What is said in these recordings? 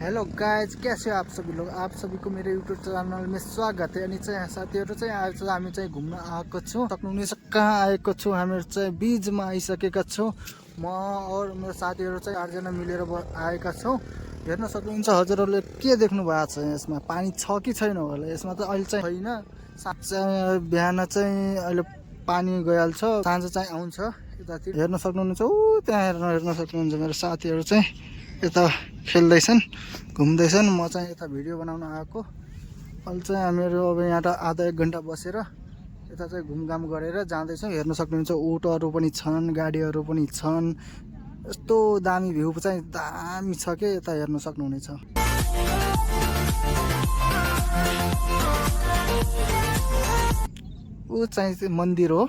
Hello guys, कैसे हो आप सभी लोग। आप सभी को मेरे यूट्यूब चैनल में स्वागत है। अनि चाहिँ साथीहरु चाहिँ आज हामी चाहिँ घुम्न आएको छौँ। सक्नुहुनेछ कहाँ आएको छौँ, हामीहरु चाहिँ बीचमा आइसकेका छौँ। म और मेरो साथीहरु चाहिँ 8 जना मिलेर आएका छौँ। हेर्न सक्नुहुन्छ हजुरहरुले के देख्नु भएको छ यसमा, पानी छ कि छैन होला। यसमा त अहिले चाहिँ छैन, साँझ बिहान चाहिँ अहिले पानी गइहाल्छ, साँझ चाहिँ आउँछ यतातिर। हेर्न सक्नुहुन्छ उ त्यहाँ हेर्न सक्नुहुन्छ मेरो साथीहरु चाहिँ यता खेल्दैछन्, घुम्दैछन्। म चाहिँ यता भिडियो बनाउन आएको। अहिले चाहिँ हामीहरू अब यहाँ आधा 1 घन्टा बसेर यता चाहिँ घुमघाम गरेर जाँदैछौँ। हेर्न सक्नुहुन्छ उटहरू पनि छन्, गाडीहरू पनि छन्। यस्तो दामी भ्यू चाहिँ दामी छ के यता हेर्न सक्नुहुनेछ। ऊ चाहिँ मन्दिर हो।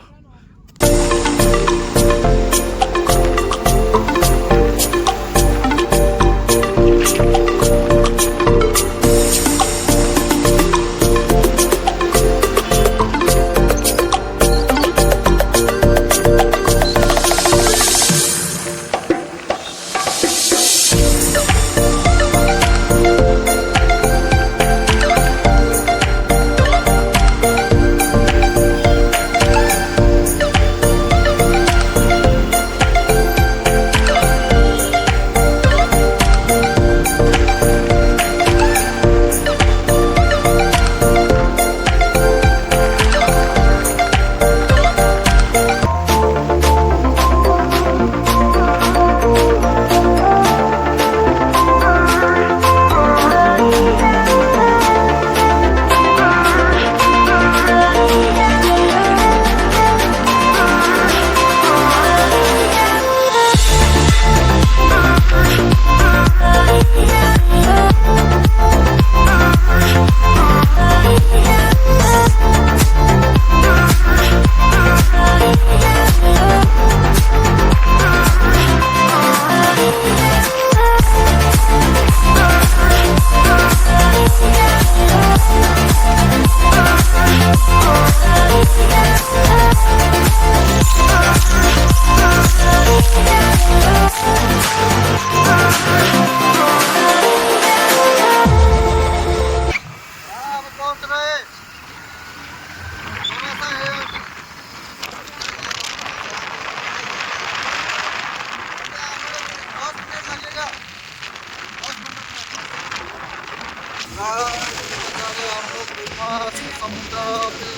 समुद्र के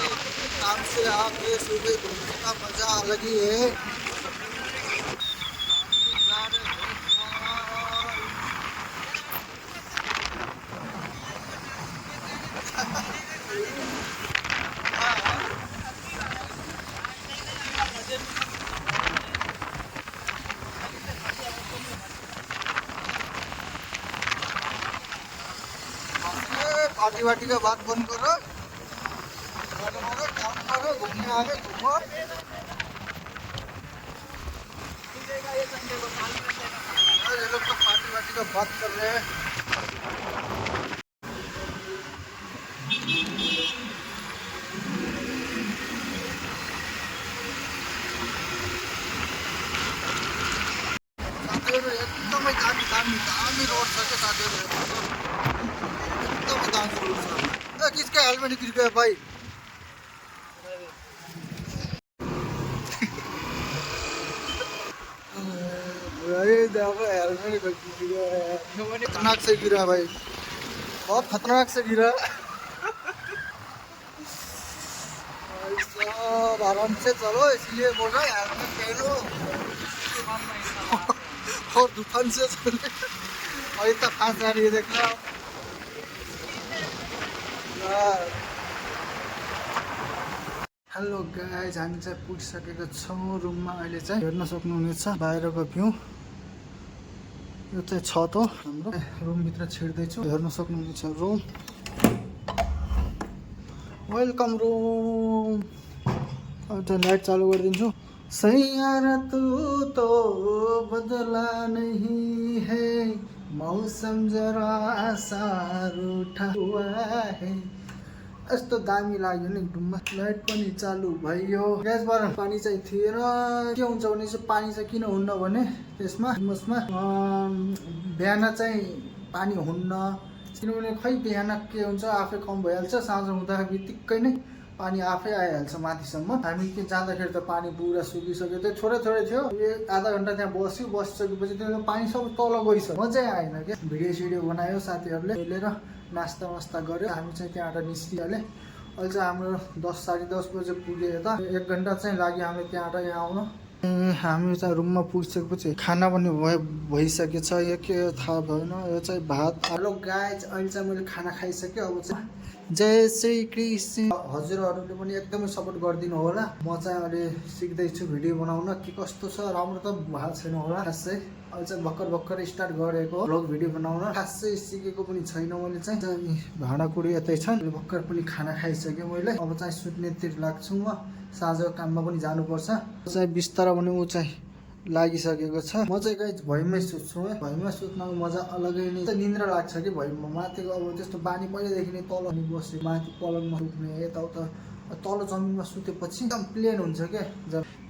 नाम से आके सुबह घूमने का मजा अलग ही है। पार्टी वार्टी का बात बंद करो, काम करो, घूमने आगे घूमो। ये लोग तो पार्टी वार्टी का बात कर रहे हैं। एकदमै दामी दामी दामी रोड छ क्या साथीहरु, एकदमै दामी रोड छ। किसका हेलमेट गिर गया भाई? हेलमेट गिर गया, खतरनाक से गिरा भाई, बहुत खतरनाक से गिरा। सब आराम से चलो, इसलिए बोल रहा है हेलमेट पहनो और दुकान से चले। और इतना फास्ट जा रही है देखना। हेलो गाइज, हामी चाहिँ पुगिसकेका छौँ रुममा। अहिले चाहिँ हेर्न सक्नुहुनेछ बाहिरको भ्यू। यो चाहिँ छत हो हाम्रो। रुमभित्र छिर्दैछु, हेर्न सक्नुहुनेछ रुम। Welcome room. अब चाहिँ लाइट चालू गरिदिन्छु। सैयारा तू तो बदला नहीं है, मौसम जरा सा रूठा हुआ है। यस्तो दामी लाग्यो नि डुम्बा। लाइट पनि चालू भयो। ग्यासबाट पानी चाहिँ थिएन। के हुन्छ भने चाहिँ पानी चाहिँ किन हुन्न भने त्यसमा बिहान चाहिँ पानी हुन्न, किनभने खै बिहान के हुन्छ आफै कम भइहाल्छ, साँझ हुँदा बित्तिकै नै पानी आफै आइहाल्छ माथिसम्म। हामी के जाँदाखेरि त पानी पुरा सुकिसक्यो, त्यो थोरै थोरै थियो। आधा घन्टा त्यहाँ बसिसकेपछि त्यो पानी सब तल गइसक्यो, मजै आएन क्या। भिडियो सिडियो बनायो साथीहरूले, मिलेर नास्ता वास्ता गऱ्यो। हामी चाहिँ त्यहाँबाट निस्किहाल्यो। अहिले चाहिँ हाम्रो 10 साढे 10 बजे पुग्यो यता। 1 घन्टा चाहिँ लाग्यो हामी त्यहाँबाट यहाँ आउन। हामी चाहिँ रुममा पुगिसकेपछि खाना पनि भइसकेछ। यो के थाहा भएन, यो चाहिँ भात। हेलो गाइज, अहिले चाहिँ मैले खाना खाइसकेँ। अब चाहिँ जय श्री कृष्ण। हजुरहरूले पनि एकदमै सपोर्ट गरिदिनु होला। म चाहिँ अहिले सिक्दैछु भिडियो बनाउन, के कस्तो छ, राम्रो त भएको छैन होला खासै। अहिले चाहिँ भर्खर स्टार्ट गरेको भ्लग भिडियो बनाउन, खासै सिकेको पनि छैन मैले चाहिँ। भाँडाकुँडी यतै छन्, भर्खर पनि खाना खाइसकेँ मैले। अब चाहिँ सुत्नेतिर लाग्छु म, साँझको काममा पनि जानुपर्छ। चाहिँ बिस्तारा पनि ऊ चाहिँ लागिसकेको छ। म चाहिँ गाइज भुइँमै सुत्छु है। भुइँमा सुत्नको मजा अलगै नै, निन्द्रा लाग्छ कि भुइँमा। माथिको अब त्यस्तो बानी पहिल्यैदेखि नै तल नि बस्यो, माथि पलङमा सुत्ने यताउता। तल जमिनमा सुतेपछि एकदम प्लेन हुन्छ क्या।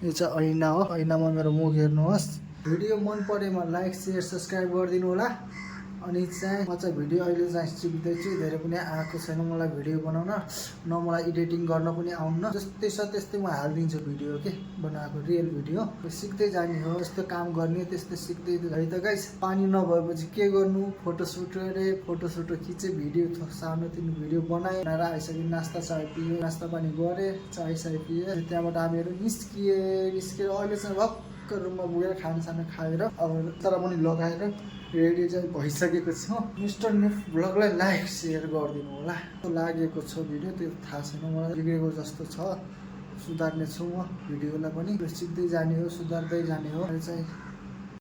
यो चाहिँ ऐना हो, ऐनामा मेरो मुख हेर्नुहोस्। भिडियो मन परेमा लाइक सेयर सब्सक्राइब गरिदिनु होला। अनि चाहिँ म चाहिँ भिडियो अहिले चाहिँ सिक्दैछु, धेरै पनि आएको छैन मलाई भिडियो बनाउन, न मलाई एडिटिङ गर्न पनि आउन्न। जस्तै छ त्यस्तै म हालिदिन्छु भिडियो के बनाएको, रियल भिडियो। सिक्दै जाने हो, यस्तो काम गर्ने त्यस्तै सिक्दै है त गाइस। पानी नभएपछि के गर्नु, फोटोसुट अरे फोटोसुट खिचेँ, भिडियो सानोतिनो भिडियो बनाएँ। आइसक्यो, नास्ता चाय पिएँ, नास्ता पानी गरेँ, चाय पिएँ। त्यहाँबाट हामीहरू निस्केर अहिले चाहिँ भक्कर रुममा पुगेर खानासाना खाएर अब तर पनि लगाएर रेडी चाहिँ भइसकेको छु। मिस्टर निफ ब्लगलाई लाइक सेयर गरिदिनु होला। लागेको छ भिडियो, त्यो थाहा छैन मलाई, बिग्रेको जस्तो छ। सुधार्ने छु म भिडियोलाई पनि, सिक्दै जाने हो, सुधार्दै जाने हो। अहिले चाहिँ